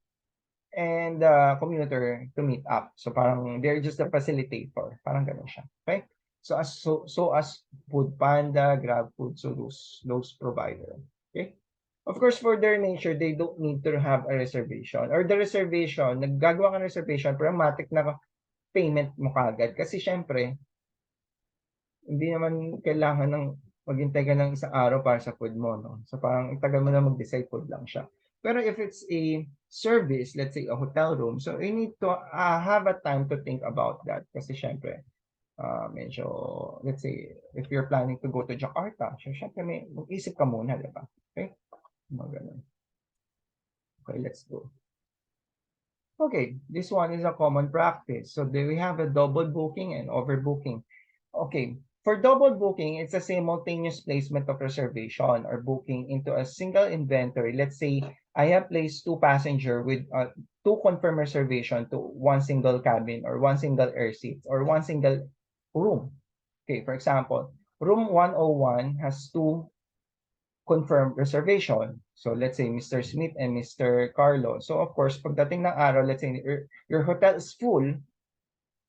Speaker 1: and the commuter to meet up. So parang they're just the facilitator. Parang ganun siya. Okay? So as Food Panda, Grab Food, so those provider. Okay? Of course, for their nature, they don't need to have a reservation. Or the reservation, naggagawa ka ng reservation, automatic na payment mo kagad. Kasi syempre, hindi naman kailangan ng maghintay ka ng isang araw para sa food mo, no? So parang itagal mo na mag-decide, food lang siya. Pero if it's a service, let's say a hotel room, so you need to have a time to think about that. Kasi syempre, medyo, let's say, if you're planning to go to Jakarta, so syempre mag-isip ka muna, di ba? Okay? Mga ganun. Okay, let's go. Okay, this one is a common practice. So do we have a double booking and overbooking? Okay, for double booking, it's a simultaneous placement of reservation or booking into a single inventory. Let's say I have placed two passenger with two confirmed reservation to one single cabin or one single air seat or one single room. Okay, for example, room 101 has two confirmed reservation. So let's say Mr. Smith and Mr. Carlo. So of course, pagdating ng araw, let's say your hotel is full,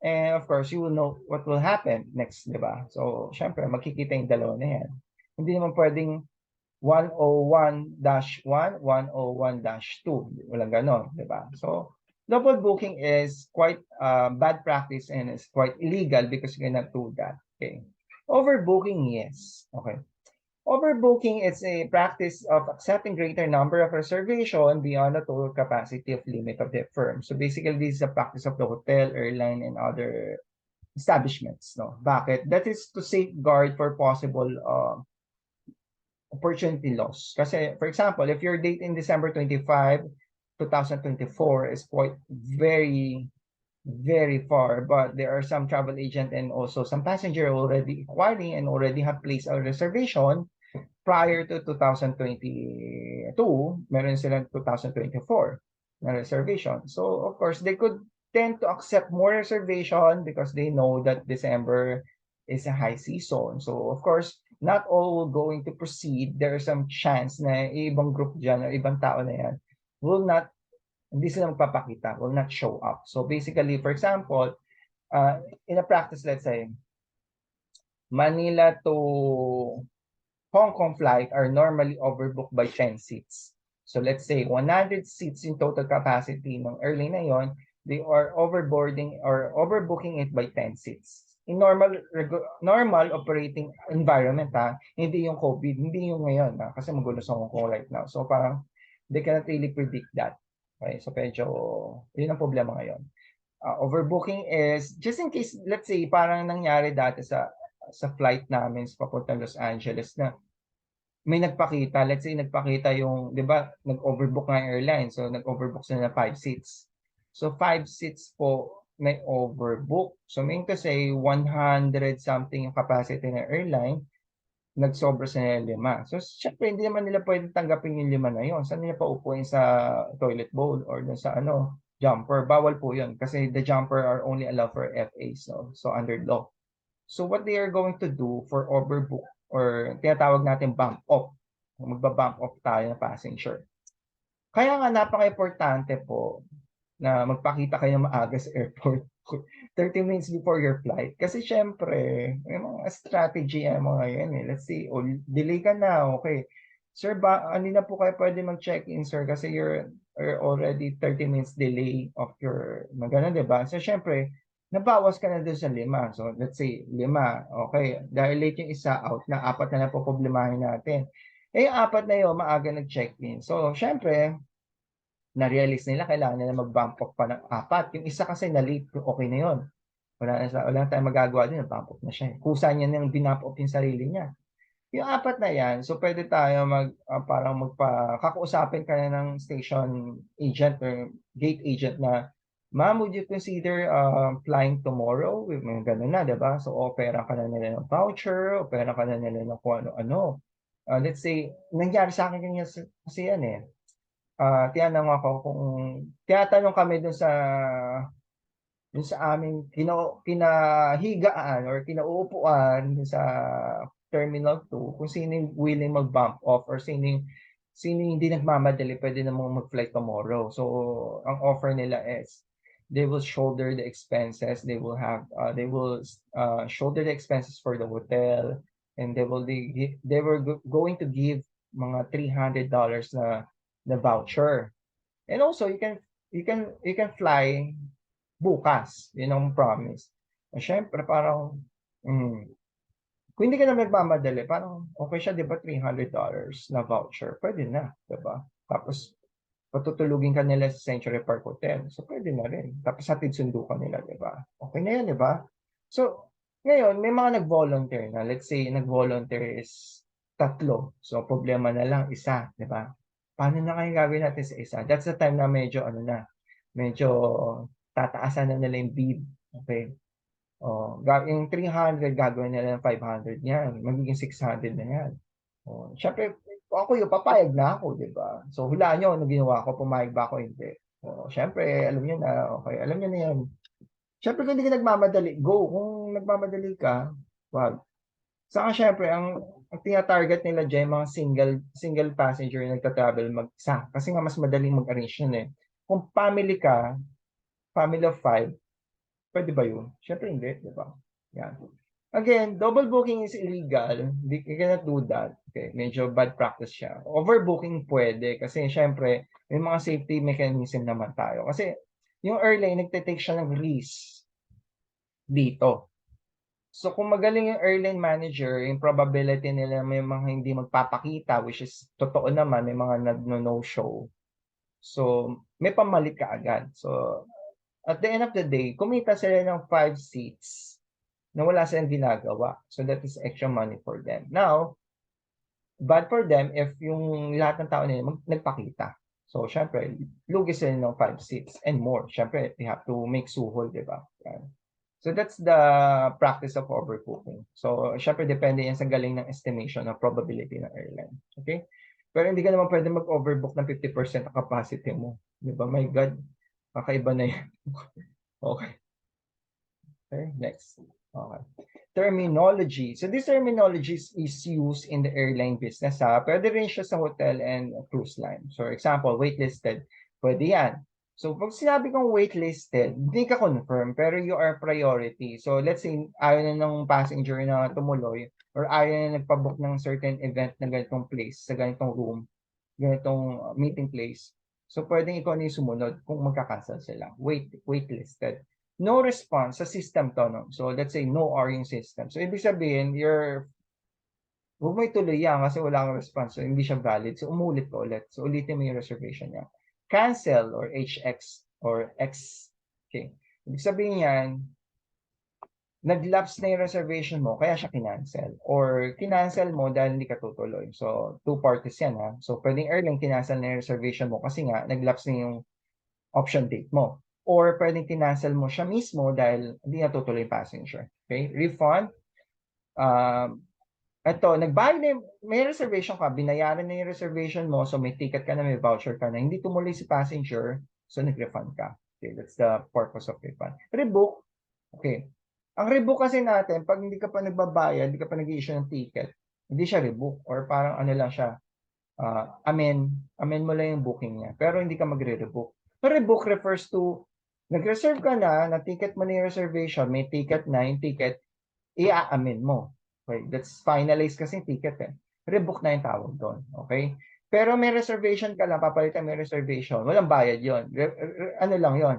Speaker 1: and of course, you will know what will happen next, di ba? So, syempre, makikita yung dalawa na yan. Hindi naman pwedeng 101-1, 101-2. Walang ganon, di ba? So, double booking is quite bad practice and it's quite illegal because you cannot do that. Okay. Overbooking, yes. Okay. Overbooking is a practice of accepting greater number of reservation beyond the total capacity of limit of the firm. So basically, this is a practice of the hotel, airline, and other establishments. No? Bakit? That is to safeguard for possible opportunity loss. Kasi, for example, if your date in December 25, 2024 is quite very far, but there are some travel agent and also some passenger already inquiring and already have placed a reservation prior to 2022, meron silang 2024 na reservation. So, of course, they could tend to accept more reservation because they know that December is a high season. So, of course, not all will going to proceed. There is some chance na ibang group dyan or ibang tao na yan will not, hindi sila magpapakita, will not show up. So, basically, for example, in a practice, let's say, Manila to Hong Kong flight are normally overbooked by 10 seats. So let's say 100 seats in total capacity ng airline na yon, they are overboarding or overbooking it by 10 seats. In normal operating environment, hindi yung COVID, hindi yung ngayon, kasi magulo sa Hong Kong right now. So parang they cannot really predict that. Okay, so medyo yun ang problema ngayon. Overbooking is just in case, let's say parang nangyari dati sa flight namin sa papuntang Los Angeles na may nagpakita, let's say nagpakita yung, di ba, nag-overbook nga yung airline. So, nag-overbook sila na 5 seats. So, 5 seats po may overbook. So, mean to say, 100 something yung capacity ng airline, nagsobra sila ng 5. So, syempre, hindi naman nila pwede tanggapin yung 5 na yun. Saan nila paupuin sa toilet bowl or sa jumper? Bawal po yun kasi the jumper are only allowed for FA. So under law. So, what they are going to do for overbook or tinatawag natin bump off. Magba-bump off tayo ng passenger. Kaya nga napaka-importante po na magpakita kayo ng maaga sa airport 30 minutes before your flight. Kasi syempre, may mga strategy ang mga yan eh. Let's see, delay ka na, okay. Sir, hindi na po kayo pwede mag-check-in, sir, kasi you're already 30 minutes delay of your, magana, diba? So syempre, nabawas ka na doon sa 5. So, let's say, 5. Okay. Dahil late yung isa out, na 4 na lang po problemahin natin. Eh, yung 4 na yun, maaga nag-check-in. So, syempre, na-realize nila, kailangan nila mag-bump off pa ng 4. Yung isa kasi na-late, okay na yun. Wala tayong magagawa din, bump off na siya. Kusa niya nang binump off yung sarili niya. Yung 4 na yan, so pwede tayo parang kakausapin ka na ng station agent or gate agent na, ma'am, would you consider flying tomorrow? May ganun na, diba? So, opera ka na nila ng voucher, opera ka na nila ng kung ano-ano. Let's say, nangyari sa akin ganyan kasi yan eh. Tinatanong kami dun sa aming kinahigaan or kinauupuan sa Terminal 2 kung sino yung willing mag-bump off or sino yung hindi nagmamadali pwede namang mag-fly tomorrow. So, ang offer nila is they will shoulder the expenses. They will have shoulder the expenses for the hotel, and they were going to give mga $300 na voucher. And also you can fly bukas, yun ang promise. Syempre parang kung hindi ka na nagmamadali, parang okay siya, 'di ba, $300 na voucher, pwede na, 'di ba? Tapos patutulugin ka nila sa Century Park Hotel. So, pwede na rin. Tapos hatid sundo ka nila, di ba? Okay na yan, di ba? So, ngayon, may mga nag-volunteer na. Let's say, nag-volunteer is 3. So, problema na lang, 1, di ba? Paano na kayo gagawin natin sa 1? That's the time na medyo tataasan na nila yung bid. Okay? Yung 300, gagawin nila ng 500 yan. Magiging 600 na yan. Syempre, ako yung papayag na ako, di ba? So, hulaan nyo ano ginawa ko, pumayag ba ako, hindi. Syempre, alam nyo na, okay, alam nyo na yan. Syempre, kung hindi ka nagmamadali, go. Kung nagmamadali ka, wag. Saka syempre, ang tina-target nila dyan, mga single passenger na nagta-travel mag-isa. Kasi nga, mas madaling mag-arrange yun eh. Kung family ka, family of 5, pwede ba yun? Syempre, hindi, di ba? Yan. Again, double booking is illegal. You cannot do that. Okay, medyo bad practice siya. Overbooking pwede kasi syempre may mga safety mechanism naman tayo. Kasi yung airline nagte-take siya ng risk dito. So kung magaling yung airline manager, yung probability nila may mga hindi magpapakita, which is totoo naman, may mga nag-no-show. So may pamalit ka agad. So at the end of the day, kumita sila ng 5 seats na wala silang ginagawa. So that is extra money for them. Now, bad for them if yung lahat ng tao nila nagpakita. So, syempre, lugi sila ng 5 seats and more. Syempre, they have to make suhol, di ba? So, that's the practice of overbooking. So, syempre, depende yan sa galing ng estimation ng probability ng airline. Okay? Pero hindi ka naman pwede mag-overbook ng 50% ng capacity mo. Di ba? My God, kakaiba na yan. Okay. Okay, next. Okay. Terminology. So this terminology is used in the airline business. Pwede rin siya sa hotel and cruise line. So example, waitlisted. Pwede yan. So pag sinabi kong waitlisted, hindi ka confirm, pero you are priority. So let's say, ayaw na ng passenger na tumuloy or ayaw na nagpabook ng certain event na ganitong place, sa ganitong room, ganitong meeting place. So pwedeng ikaw na yung sumunod kung magkakancel sila. Waitlisted. No response sa system to, no? So, let's say, no or yung system. So, ibig sabihin, huwag mo ituloy yan kasi wala kang response. So, hindi siya valid. So, umulit ko ulit. So, ulitin mo yung reservation niya. Cancel or HX or X. Okay. Ibig sabihin yan, nag-lapse na yung reservation mo, kaya siya kinancel. Or kinancel mo dahil hindi ka tutuloy. So, 2 parties yan, ha? So, pwedeng airline kinancel na yung reservation mo kasi nga, nag-lapse na yung option date mo. Or pwedeng kinancel mo siya mismo dahil hindi natutuloy yung passenger. Okay? Refund. Ito, nagbayad na, may reservation ka, binayaran na yung reservation mo, so may ticket ka na, may voucher ka na, hindi tumuloy si passenger, so nag-refund ka. Okay, that's the purpose of refund. Rebook. Okay. Ang rebook kasi natin, pag hindi ka pa nagbabayad, hindi ka pa nag-i-issue ng ticket, hindi siya rebook. Or parang ano lang siya, amen mo lang yung booking niya. Pero hindi ka magre-rebook. So, rebook refers to nag-reserve ka na ticket mo na yung reservation, may ticket na, yung ticket, i-amen mo. Okay, that's finalized kasi yung ticket eh. Rebook na yung tawag doon. Okay? Pero may reservation ka lang, papalitan may reservation, walang bayad yon. Ano lang yon?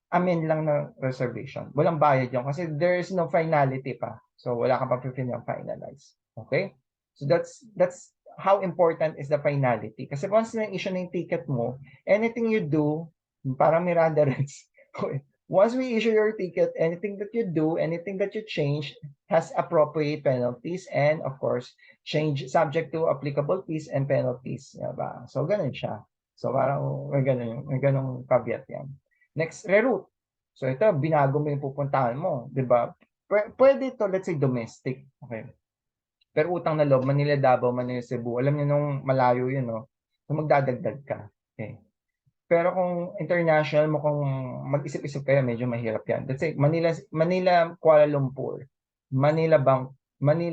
Speaker 1: Amen lang na reservation. Walang bayad yon kasi there is no finality pa. So, wala kang pa-finalize. Finalize. Okay? So, that's how important is the finality. Kasi once na-issue na yung ticket mo, anything you do, parang Miranda rights. Once we issue your ticket, anything that you do, anything that you change has appropriate penalties and of course, change subject to applicable fees and penalties. Diba? So, ganun siya. So, parang may ganun caveat yan. Next, reroute. So, ito, binago mo yung pupuntahan mo. Diba? Pwede ito, let's say, domestic. Okay. Pero utang na loob, Manila, Davao, Manila, Cebu. Alam niyo nung malayo yun, no? So, magdadagdag ka. Okay. Pero kung international mo, kung mag-isip-isip kayo, medyo mahirap yan. Let's say, Manila, Kuala Lumpur, Manila,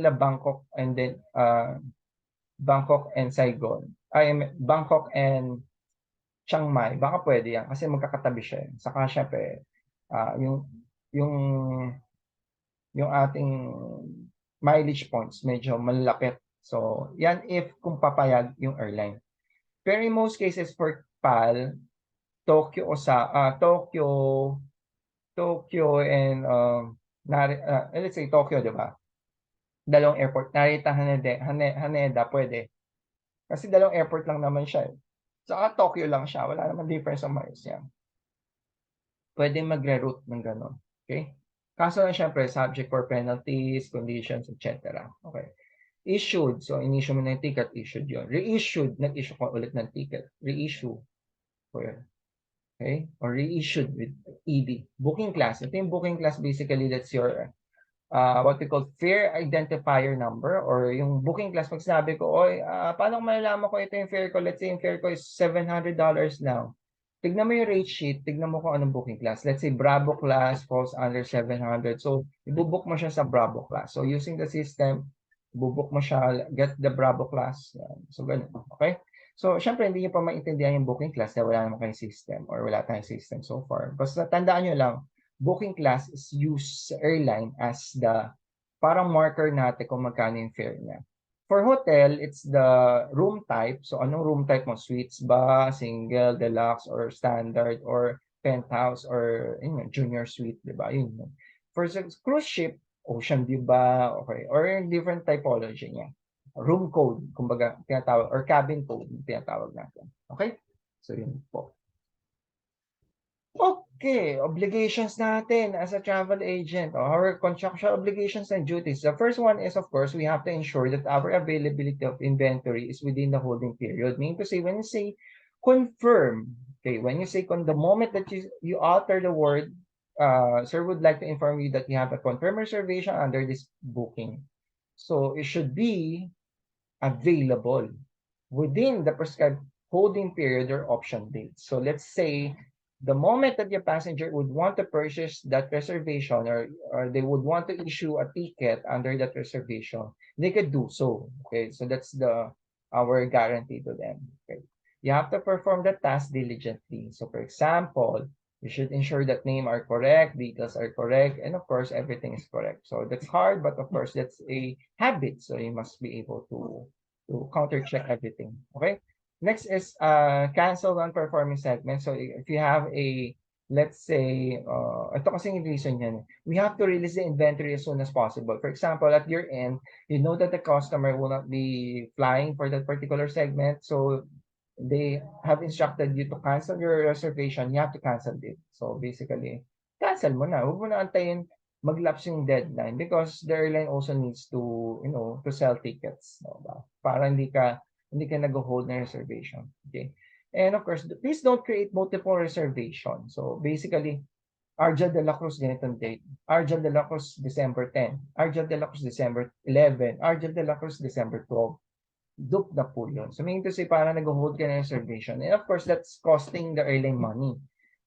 Speaker 1: Bangkok, and then Bangkok and Saigon. Bangkok and Chiang Mai, baka pwede yan kasi magkakatabi siya. Saka syempre, yung yung ating mileage points medyo malapit. So, yan if kung papayag yung airline. Pero in most cases for PAL, Tokyo, Tokyo and let's say Tokyo, di ba? Dalawang airport. Narita, Haneda, pwede. Kasi dalawang airport lang naman siya. Saka Tokyo lang siya. Wala naman difference sa miles yan. Pwede magre-route ng gano'n. Okay? Kaso na syempre, subject for penalties, conditions, etc. Okay. Issued. So, in-issue mo na yung ticket, issued yun. Reissued, nag-issue ko ulit ng ticket. Reissue. Okay? Or reissued with ED. Booking class. Ito yung booking class, basically, that's your what we call fare identifier number or yung booking class. Pag sinabi ko, oy, paano malalaman ko ito yung fare ko? Let's say yung fare ko is $700 now. Tignan mo yung rate sheet, tignan mo kung anong booking class. Let's say Bravo class falls under 700. So, ibubook mo siya sa Bravo class. So, using the system, ibubook mo siya, get the Bravo class. So, ganun. Okay? So, syempre, hindi nyo pa maintindihan yung booking class na wala naman kayong system or wala tayong system so far. Basta tandaan nyo lang, booking class is used sa airline as the parang marker natin kung magkano yung fare niya. For hotel, it's the room type. So, anong room type mo? Suites ba, single, deluxe, or standard, or penthouse, or junior suite, di ba? Yun. For cruise ship, ocean view ba? Okay. Or different typology niya. Room code, kumbaga, tinatawag, or cabin code, tinatawag natin. Okay? So, yun po. Okay, obligations natin as a travel agent, our contractual obligations and duties. The first one is, of course, we have to ensure that our availability of inventory is within the holding period. Meaning to say, when you say confirm, okay, when you say the moment that you alter the word, sir would like to inform you that you have a confirm reservation under this booking. So it should be available within the prescribed holding period or option date. So let's say the moment that your passenger would want to purchase that reservation or they would want to issue a ticket under that reservation, they could do so. Okay, so that's our guarantee to them. Okay, you have to perform the task diligently. So for example, you should ensure that name are correct, details are correct, and of course everything is correct. So that's hard, but of course that's a habit. So you must be able to counter check everything. Okay. Next is cancel non-performing segment. So if you have let's say, ito kasi yung reason yan. We have to release the inventory as soon as possible. For example, at your end, you know that the customer will not be flying for that particular segment. So they have instructed you to cancel your reservation. You have to cancel it. So basically, cancel mo na. Huwag mo na antayin mag-lapse yung deadline because the airline also needs to, to sell tickets. No ba? Para hindi ka nag-hold na reservation. Okay? And of course, please don't create multiple reservations. So basically, Arja de la Cruz ganitong date. Arja de la Cruz December 10. Arja de la Cruz December 11. Arja de la Cruz December 12. Dupe na po yun. So meaning to say, parang nag-hold ka na reservation. And of course, that's costing the airline money.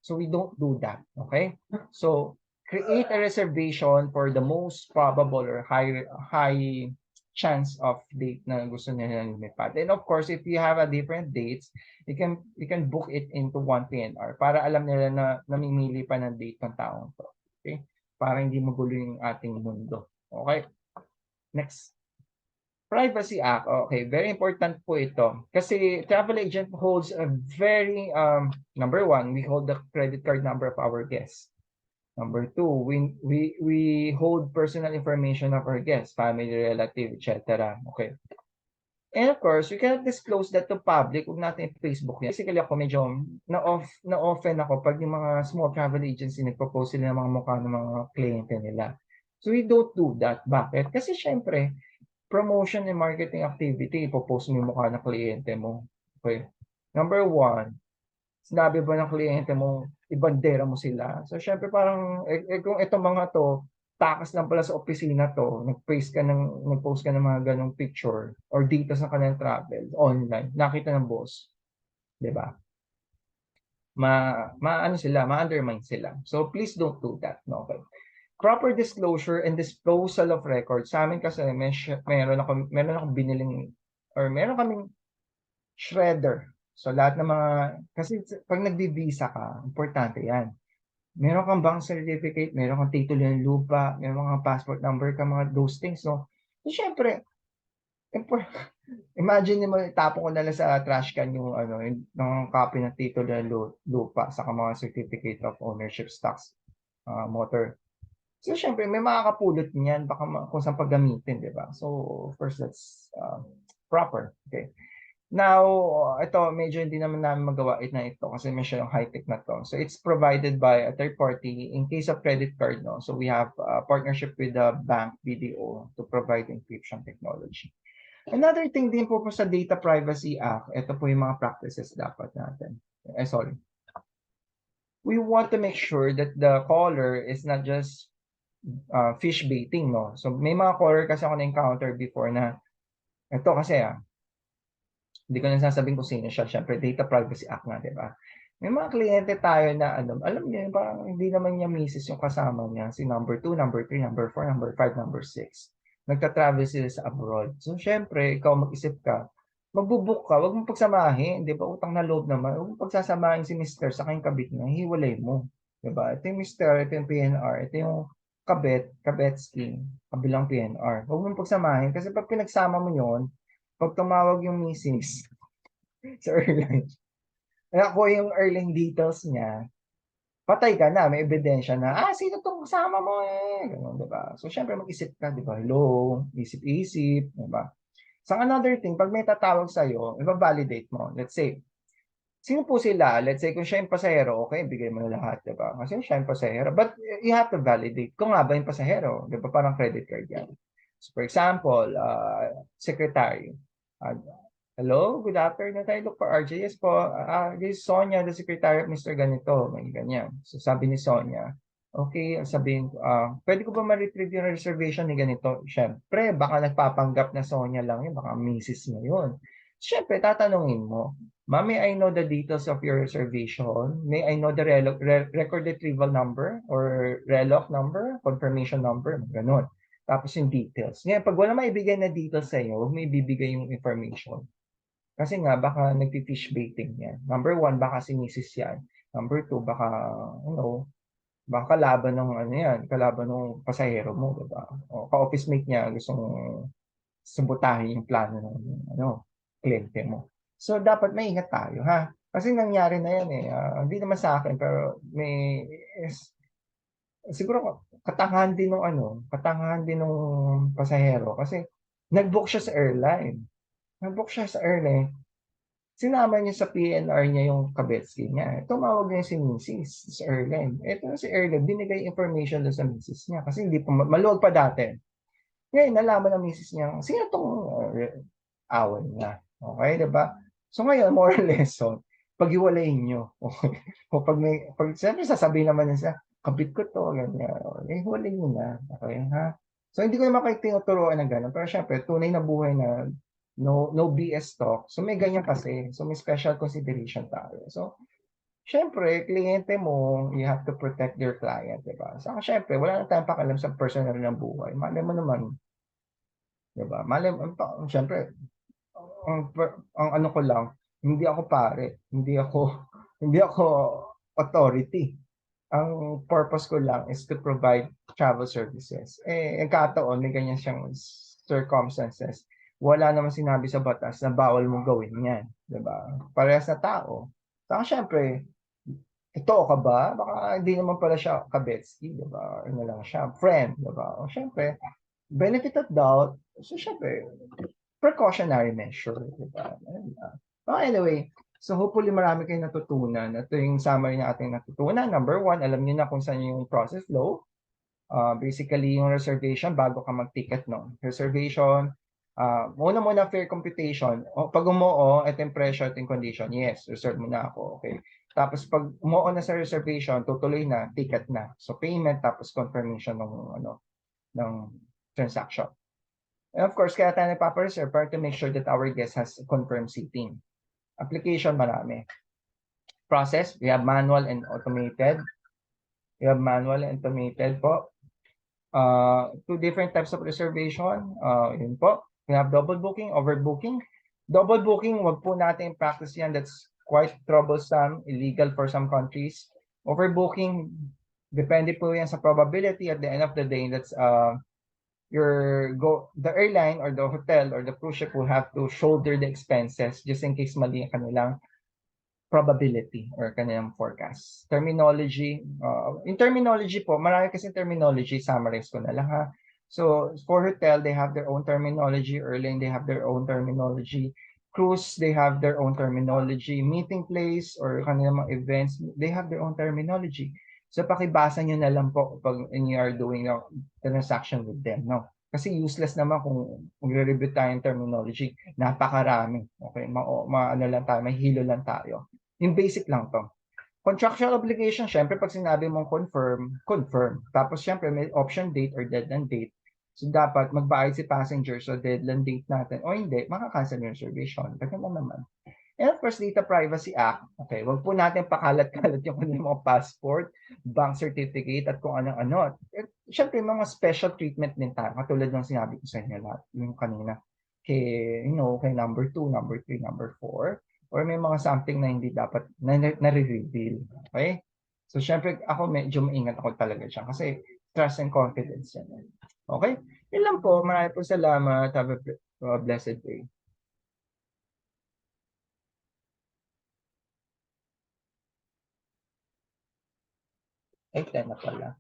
Speaker 1: So we don't do that. Okay? So create a reservation for the most probable or high chance of date na gusto nila lumipad. And of course, if you have a different dates, you can book it into one PNR para alam nila na namimili pa ng date ng taong to. Okay? Para hindi magulo yung ating mundo. Okay? Next. Privacy Act. Okay, very important po ito. Kasi travel agent holds a very, number one, we hold the credit card number of our guests. Number two, we hold personal information of our guests, family, relative, etc. Okay. And of course, we cannot disclose that to public. Huwag natin Facebook yan. Basically ako medyo na-offend ako pag yung mga small travel agency nagpo-post sila ng mga mukha ng mga kliyente nila. So we don't do that. Bakit? Kasi syempre, promotion and marketing activity, ipopost mo yung mukha ng kliyente mo. Okay. Number one, sinabi ba ng kliyente mo, ibandera mo sila. So, syempre parang, kung itong mga to, takas lang pala sa opisina to, nag-post ka ng mga ganong picture or data sa kanilang travel online, nakita ng boss. Diba? Ano sila, ma-undermine sila. So, please don't do that. No? Okay. Proper disclosure and disposal of records. Sa amin kasi meron akong biniling or meron kaming shredder. So lahat ng mga, kasi pag nagbi-visa ka, importante yan. Meron kang bank certificate, meron kang titulo ng lupa, meron kang passport number ka, mga those things, no? So, syempre, imagine mo, itapon ko na lang sa trash can yung, yung copy ng titulo ng lupa, sa mga certificate of ownership stocks, motor. So, syempre, may makakapulot niyan, baka kung saan paggamitin, di ba? So, first, that's proper. Okay. Now, ito, medyo hindi naman namin magawa na ito kasi masyadong high-tech na to. So, it's provided by a third party in case of credit card, no? So, we have a partnership with the bank BDO to provide encryption technology. Another thing din po sa Data Privacy Act, ito po yung mga practices dapat natin. Sorry. We want to make sure that the caller is not just fish baiting, no? So, may mga caller kasi ako na-encounter before na, ito kasi hindi ko na sasabihin kung sino siya. Siyempre, Data Privacy Act nga, di ba? May mga kliyente tayo na, alam niyo, parang hindi naman niya misis yung kasama niya. Si number 2, number 3, number 4, number 5, number 6. Nagta-travel sila sa abroad. So, siyempre, ikaw mag-isip ka, magbubook ka, wag mong pagsamahin. Di ba? Utang na loob naman. Huwag mong pagsasamahin si Mr. sa kanyang kabit niya. Hiwalay mo. Di ba? Ito yung Mr., ito yung PNR, ito yung kabet scheme, kabilang PNR. Huwag mong pagsamahin kasi pag pinagsama mo yon, pag tumawag yung misis sa airline, nakuha yung airline details niya, patay ka na, may ebidensya na, sino tong kasama mo Ganun, diba? So, syempre mag-isip ka, diba? Hello, isip-isip, diba? So, another thing, pag may tatawag sa'yo, i-validate mo. Let's say, sino po sila? Let's say, kung siya yung pasahero, okay, bigay mo na lahat, diba? Kasi siya yung pasahero. But, you have to validate. Kung nga ba yung pasahero, diba? Parang credit card yan. So, for example, secretary. Hello, good afternoon. I look for RJ. Yes po. This is Sonia, the secretary of Mr. Ganito. May ganyan. So sabi ni Sonia, okay, sabihin ko, pwede ko ba ma-retrieve yung reservation ni ganito? Siyempre, baka nagpapanggap na Sonia lang yun. Baka misis niya yun. Siyempre, tatanungin mo, Ma'am, may I know the details of your reservation? May I know the record retrieval number or reloc number, confirmation number, ganun. Tapos yung details. Ngayon, pag wala maibigay na details sa iyo, huwag mo ibibigay yung information. Kasi nga, baka nagpi-fish baiting yan. Number 1, baka si Mrs. yan. Number 2, baka, baka kalaban ng kalaban ng pasahero mo, diba? O ka-office mate niya, gustong subutahin yung plano ng, kliyente mo. So, dapat maingat tayo, ha? Kasi nangyari na yan hindi naman sa akin, pero siguro katangahan din ng pasahero kasi nag-book siya sa airline. Sinama niya sa PNR niya yung kabetski niya. Tumawag niya si Mrs. sa airline. Ito si airline, binigay information doon sa Mrs. niya kasi hindi pa, maluwag pa dati. Ngayon, nalaman ng Mrs. niya, sino itong away niya? Okay, diba? So ngayon, moral lesson, pag-iwalayin nyo. Okay. O siyempre sasabihin naman niya, kabit ko to, ganyan. Hiwalayin nyo na. Okay, ha? So hindi ko naman kayo tinuturuan ng gano'n. Pero syempre, tunay na buhay na no BS talk. So may ganyan kasi. So may special consideration tayo. So, syempre, kliyente mo, you have to protect your client, diba? So, syempre, wala na tayong pakialam sa personal ng buhay. Malay mo naman, diba? Syempre, ang ano ko lang, hindi ako pare, hindi ako authority. Ang purpose ko lang is to provide travel services. Ang kataon, may ganyan siyang circumstances. Wala naman sinabi sa batas na bawal mong gawin yan. Diba? Parehas na tao. Saka syempre, ito ka ba? Baka hindi naman pala siya kabetski. Diba? Ano lang siya, friend. Diba? O syempre, benefit of doubt. So syempre, precautionary measure. Diba? Anyway, so hopefully marami kayong natutunan. Ito yung summary na ating natutunan. Number 1, alam niyo na kung saan yung process flow. Basically, yung reservation bago ka mag-ticket, no? Reservation, muna fair computation. Pag umuo, ito yung pressure, ito yung condition. Yes, reserve mo na ako. Okay. Tapos pag umuo na sa reservation, tutuloy na, ticket na. So payment, tapos confirmation ng transaction. And of course, kaya tayo nagpapa-reserve para to make sure that our guest has confirmed seating. Application, marami. Process, we have manual and automated. Po. 2 different types of reservation. Yun po. We have double booking, overbooking. Double booking, wag po natin practice yan. That's quite troublesome, illegal for some countries. Overbooking, depende po yan sa probability. At the end of the day, that's the airline or the hotel or the cruise ship will have to shoulder the expenses just in case mali ang kanilang probability or kanilang forecast. Terminology, in terminology po, marami kasi terminology, summarize ko na lang ha. So for hotel, they have their own terminology. Airline, they have their own terminology. Cruise, they have their own terminology. Meeting place or kanilang mga events, they have their own terminology. So pakibasa nyo na lang po pag you are doing a transaction with them, no? Kasi useless naman kung magre-review tayo ng terminology. Napakarami. Okay, ano lang tayo, may hilo lang tayo. Yung basic lang to. Contractual obligation, syempre pag sinabi mong confirm, confirm. Tapos syempre may option date or deadline date. So dapat magbayad si passenger sa deadline date natin o hindi, makakancel yung reservation. Ganun naman. And of course, Data Privacy Act. Okay, wag po natin pakalat-kalat yung kanilang mga passport, bank certificate, at kung ano-ano. Syempre, mga special treatment din tayo. Katulad ng sinabi ko sa inyo lahat, yung kanina. Kay number 2, number 3, number 4. Or may mga something na hindi dapat na-reveal. Okay? So, syempre, ako medyo maingat ako talaga siya. Kasi trust and confidence yan. Okay? Yun lang po. Maraming po salamat. Have a blessed day. Ay, 10 na pala.